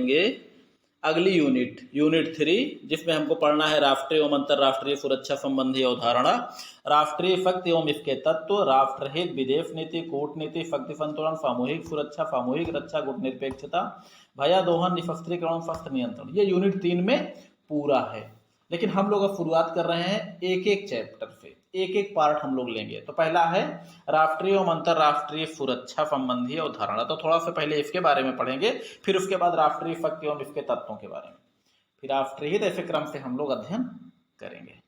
लेंगे अगली यूनिट 3, जिसमें हमको पढ़ना है राष्ट्रीय एवं अंतर्राष्ट्रीय सुरक्षा संबंधी अवधारणा, राष्ट्रीय शक्ति एवं इसके तत्व, राष्ट्रहित, विदेश नीति, कूटनीति, शक्ति संतुलन, सामूहिक सुरक्षा, सामूहिक रक्षा, गुट निरपेक्षता, भयादोहन, निशस्त्रीकरण, शस्त्र नियंत्रण। ये यूनिट 3 में पूरा है। लेकिन हम लोग अब शुरुआत कर रहे हैं एक एक चैप्टर से, एक एक पार्ट हम लोग लेंगे। तो पहला है राष्ट्रीय एवं अंतर्राष्ट्रीय सुरक्षा संबंधी अवधारणा। तो थोड़ा सा पहले इसके बारे में पढ़ेंगे, फिर उसके बाद राष्ट्रीय शक्ति एवं इसके तत्वों के बारे में, फिर राष्ट्रहित, ऐसे क्रम से हम लोग अध्ययन करेंगे।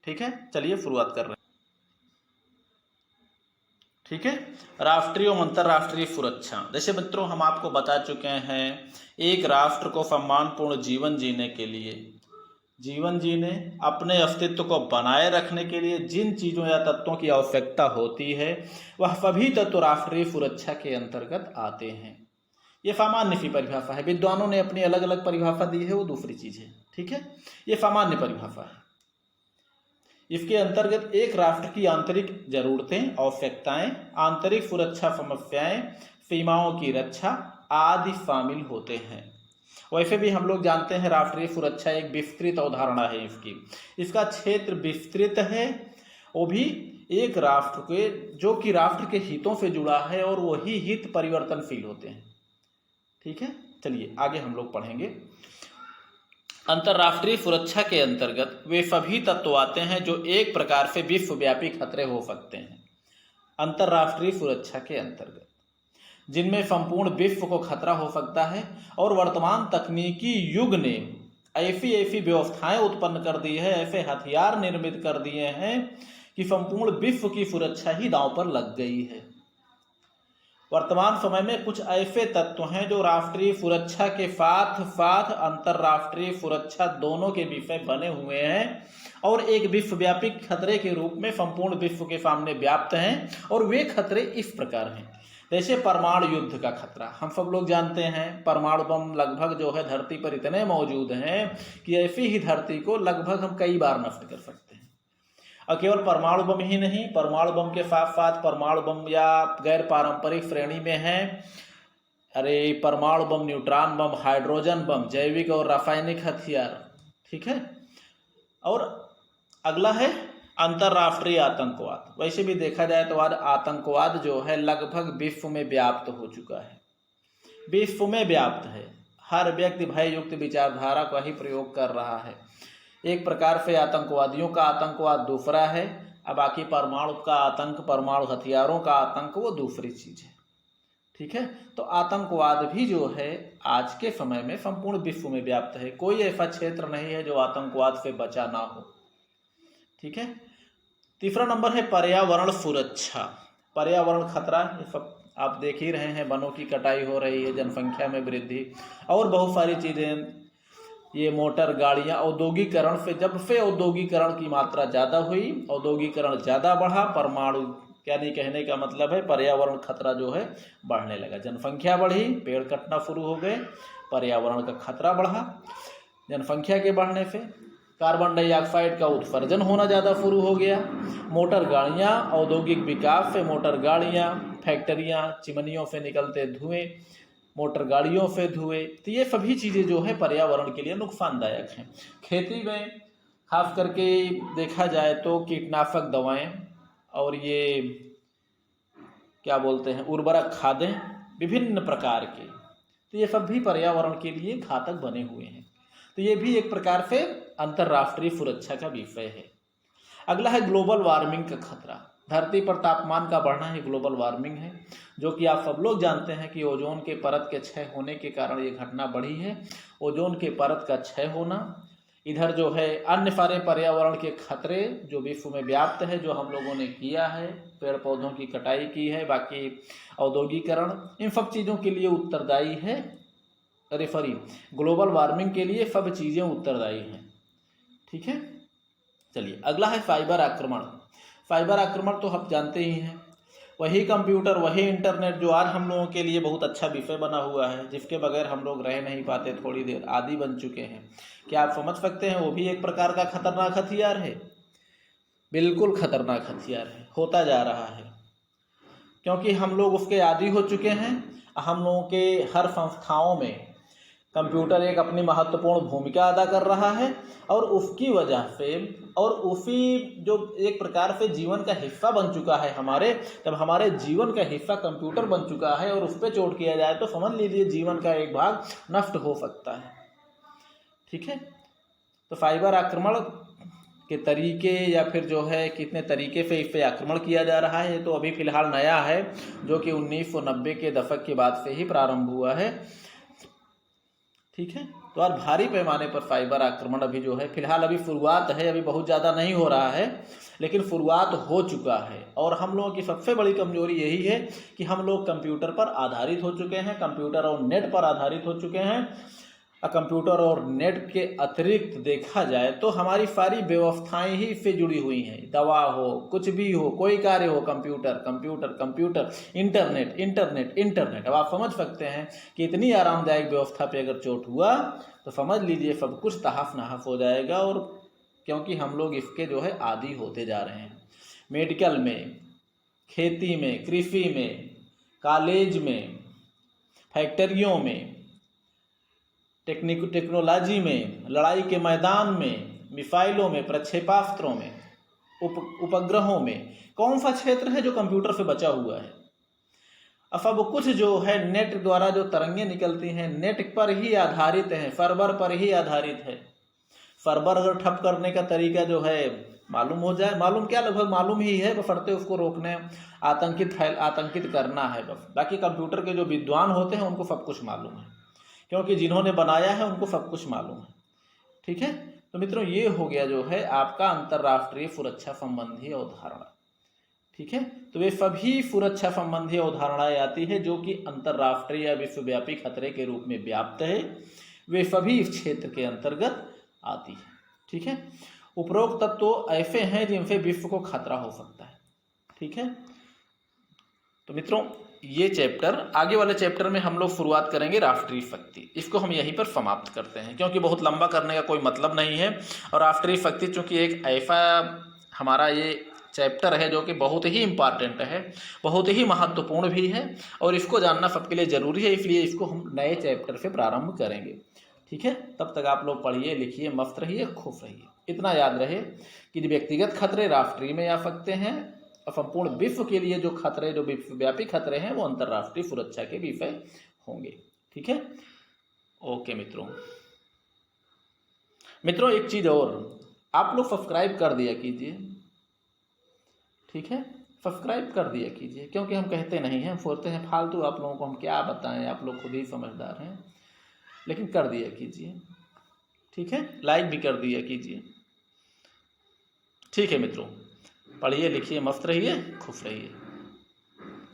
ठीक है, चलिए शुरुआत कर रहे हैं। ठीक है, राष्ट्रीय एवं अंतर्राष्ट्रीय सुरक्षा। जैसे मित्रों हम आपको बता चुके हैं, एक राष्ट्र को सम्मानपूर्ण जीवन जीने के लिए, अपने अस्तित्व को बनाए रखने के लिए जिन चीज़ों या तत्वों की आवश्यकता होती है, वह सभी तत्व राष्ट्रीय सुरक्षा के अंतर्गत आते हैं। ये सामान्य सी परिभाषा है, विद्वानों ने अपनी अलग अलग परिभाषा दी है, वो दूसरी चीज़ है। ठीक है, ये सामान्य परिभाषा है। इसके अंतर्गत एक राष्ट्र की आंतरिक जरूरतें, आवश्यकताएं, आंतरिक सुरक्षा समस्याएं, सीमाओं की रक्षा आदि शामिल होते हैं। वैसे भी हम लोग जानते हैं राष्ट्रीय सुरक्षा एक विस्तृत अवधारणा है इसका क्षेत्र विस्तृत है, वो भी एक राष्ट्र के, जो कि राष्ट्र के हितों से जुड़ा है और वही हित परिवर्तनशील होते हैं। ठीक है, चलिए आगे हम लोग पढ़ेंगे। अंतर्राष्ट्रीय सुरक्षा के अंतर्गत वे सभी तत्व आते हैं जो एक प्रकार से विश्वव्यापी खतरे हो सकते हैं। अंतर्राष्ट्रीय सुरक्षा के अंतर्गत जिनमें संपूर्ण विश्व को खतरा हो सकता है, और वर्तमान तकनीकी युग ने ऐसी व्यवस्थाएं उत्पन्न कर दी है, ऐसे हथियार निर्मित कर दिए हैं कि संपूर्ण विश्व की सुरक्षा ही दांव पर लग गई है। वर्तमान समय में कुछ ऐसे तत्व हैं जो राष्ट्रीय सुरक्षा के साथ साथ अंतर्राष्ट्रीय सुरक्षा दोनों के विषय बने हुए हैं और एक विश्वव्यापी खतरे के रूप में संपूर्ण विश्व के सामने व्याप्त हैं। और वे खतरे इस प्रकार हैं, जैसे परमाणु युद्ध का खतरा। हम सब लोग जानते हैं परमाणु बम लगभग जो है धरती पर इतने मौजूद हैं कि ऐसी ही धरती को लगभग हम कई बार नष्ट कर सकते हैं। और केवल परमाणु बम ही नहीं, परमाणु बम के साथ साथ परमाणु बम या गैर पारंपरिक श्रेणी में हैं परमाणु बम, न्यूट्रॉन बम, हाइड्रोजन बम, जैविक और रासायनिक हथियार। ठीक है, और अगला है अंतर्राष्ट्रीय आतंकवाद। वैसे भी देखा जाए तो आज आतंकवाद जो है लगभग विश्व में व्याप्त हो चुका है, विश्व में व्याप्त है। हर व्यक्ति भययुक्त विचारधारा का ही प्रयोग कर रहा है। एक प्रकार से आतंकवादियों का आतंकवाद दूसरा है, अब बाकी परमाणु का आतंक, परमाणु हथियारों का आतंक वो दूसरी चीज है। ठीक है, तो आतंकवाद भी जो है आज के समय में संपूर्ण विश्व में व्याप्त है। कोई ऐसा क्षेत्र नहीं है जो आतंकवाद से बचा ना हो। ठीक है, तीसरा नंबर है पर्यावरण सुरक्षा। पर्यावरण खतरा, ये सब आप देख ही रहे हैं, वनों की कटाई हो रही है, जनसंख्या में वृद्धि और बहुत सारी चीजें, ये मोटर गाड़ियां, औद्योगिकरण से, जब से औद्योगिकरण की मात्रा ज़्यादा हुई, औद्योगिकरण ज़्यादा बढ़ा, परमाणु यानी कहने का मतलब है पर्यावरण खतरा जो है बढ़ने लगा। जनसंख्या बढ़ी, पेड़ कटना शुरू हो गए, पर्यावरण का खतरा बढ़ा। जनसंख्या के बढ़ने से कार्बन डाइऑक्साइड का उत्सर्जन होना ज़्यादा शुरू हो गया। मोटर गाड़ियाँ, औद्योगिक विकास से मोटर गाड़ियाँ, फैक्ट्रियाँ, चिमनियों से निकलते धुएँ, मोटर गाड़ियों से धुएँ, तो ये सभी चीज़ें जो है पर्यावरण के लिए नुकसानदायक हैं। खेती में खास करके देखा जाए तो कीटनाशक दवाएं और ये क्या बोलते हैं उर्वरक खादें विभिन्न प्रकार के, तो ये सब भी पर्यावरण के लिए घातक बने हुए हैं। तो ये भी एक प्रकार से अंतर्राष्ट्रीय सुरक्षा का विषय है। अगला है ग्लोबल वार्मिंग का खतरा। धरती पर तापमान का बढ़ना ही ग्लोबल वार्मिंग है, जो कि आप सब लोग जानते हैं कि ओजोन के परत के क्षय होने के कारण ये घटना बढ़ी है। ओजोन के परत का क्षय होना, इधर जो है अन्य सारे पर्यावरण के खतरे जो विश्व में व्याप्त है, जो हम लोगों ने किया है, पेड़ पौधों की कटाई की है, बाकी औद्योगिकरण, इन सब चीज़ों के लिए उत्तरदायी है। ग्लोबल वार्मिंग के लिए सब चीज़ें उत्तरदायी हैं। ठीक है, चलिए अगला है साइबर आक्रमण। साइबर आक्रमण तो आप जानते ही हैं, वही कंप्यूटर, वही इंटरनेट जो आज हम लोगों के लिए बहुत अच्छा विषय बना हुआ है, जिसके बगैर हम लोग रह नहीं पाते, थोड़ी देर आदी बन चुके हैं। क्या आप समझ सकते हैं वो भी एक प्रकार का खतरनाक हथियार है? बिल्कुल खतरनाक हथियार है, होता जा रहा है, क्योंकि हम लोग उसके आदी हो चुके हैं। हम लोगों के हर संस्थाओं में कंप्यूटर एक अपनी महत्वपूर्ण भूमिका अदा कर रहा है और उसकी वजह से और उसी जो एक प्रकार से जीवन का हिस्सा बन चुका है हमारे, जब हमारे जीवन का हिस्सा कंप्यूटर बन चुका है और उस पर चोट किया जाए तो समझ लीजिए जीवन का एक भाग नष्ट हो सकता है। ठीक है, तो साइबर आक्रमण के तरीके या फिर जो है कितने तरीके से इस पे आक्रमण किया जा रहा है, तो अभी फ़िलहाल नया है जो कि 1990 के दशक के बाद से ही प्रारंभ हुआ है। ठीक है, तो आज भारी पैमाने पर साइबर आक्रमण अभी जो है फिलहाल अभी शुरुआत है, अभी बहुत ज़्यादा नहीं हो रहा है लेकिन शुरुआत हो चुका है। और हम लोगों की सबसे बड़ी कमजोरी यही है कि हम लोग कंप्यूटर पर आधारित हो चुके हैं, कंप्यूटर और नेट पर आधारित हो चुके हैं। कंप्यूटर और नेट के अतिरिक्त देखा जाए तो हमारी सारी व्यवस्थाएं ही इससे जुड़ी हुई हैं। दवा हो, कुछ भी हो, कोई कार्य हो, computer computer computer, internet internet internet. अब आप समझ सकते हैं कि इतनी आरामदायक व्यवस्था पे अगर चोट हुआ तो समझ लीजिए सब कुछ तहस नहस हो जाएगा। और क्योंकि हम लोग इसके जो है आदी होते जा रहे हैं। मेडिकल में, खेती में, कृषि में, कॉलेज में, फैक्ट्रियों में, टेक्नोलॉजी में, लड़ाई के मैदान में, मिसाइलों में, प्रक्षेपास्त्रों में, उपग्रहों में, कौन सा क्षेत्र है जो कंप्यूटर से बचा हुआ है? अब कुछ जो है नेट द्वारा जो तरंगें निकलती हैं नेट पर ही आधारित हैं, सर्वर पर ही आधारित है। सर्वर अगर ठप करने का तरीका जो है मालूम हो जाए, मालूम क्या लगभग मालूम ही है, बशर्ते उसको रोकने, आतंकित करना है बस। बाकी कंप्यूटर के जो विद्वान होते हैं उनको सब कुछ मालूम है, क्योंकि जिन्होंने बनाया है उनको सब कुछ मालूम है। ठीक है, तो मित्रों ये हो गया जो है आपका अंतर्राष्ट्रीय सुरक्षा संबंधी अवधारणा। ठीक है, तो वे सभी सुरक्षा संबंधी अवधारणाएं आती है जो कि अंतर्राष्ट्रीय या विश्वव्यापी खतरे के रूप में व्याप्त है, वे सभी इस क्षेत्र के अंतर्गत आती है। ठीक है, उपरोक्त तत्व तो ऐसे हैं जिनसे विश्व को खतरा हो सकता है। ठीक है, तो मित्रों ये चैप्टर, आगे वाले चैप्टर में हम लोग शुरुआत करेंगे राष्ट्रीय शक्ति। इसको हम यहीं पर समाप्त करते हैं क्योंकि बहुत लंबा करने का कोई मतलब नहीं है। और राष्ट्रीय शक्ति चूँकि एक ऐसा हमारा ये चैप्टर है जो कि बहुत ही इम्पॉर्टेंट है, बहुत ही महत्वपूर्ण भी है और इसको जानना सबके लिए ज़रूरी है, इसलिए इसको हम नए चैप्टर से प्रारंभ करेंगे। ठीक है, तब तक आप लोग पढ़िए, लिखिए, मस्त रहिए, खुश रहिए। इतना याद रहे कि व्यक्तिगत खतरे राष्ट्रीय में आ सकते हैं और संपूर्ण विश्व के लिए जो खतरे, जो विश्वव्यापी खतरे हैं वो अंतर्राष्ट्रीय सुरक्षा के विषय होंगे। ठीक है, ओके मित्रों एक चीज़ और, आप लोग सब्सक्राइब कर दिया कीजिए। ठीक है, सब्सक्राइब कर दिया कीजिए, क्योंकि हम कहते नहीं हैं, हम सोचते हैं फालतू आप लोगों को हम क्या बताएं, आप लोग खुद ही समझदार हैं, लेकिन कर दिया कीजिए। ठीक है, लाइक भी कर दिया कीजिए। ठीक है मित्रों, पढ़िए, लिखिए, मस्त रहिए, खुश रहिए।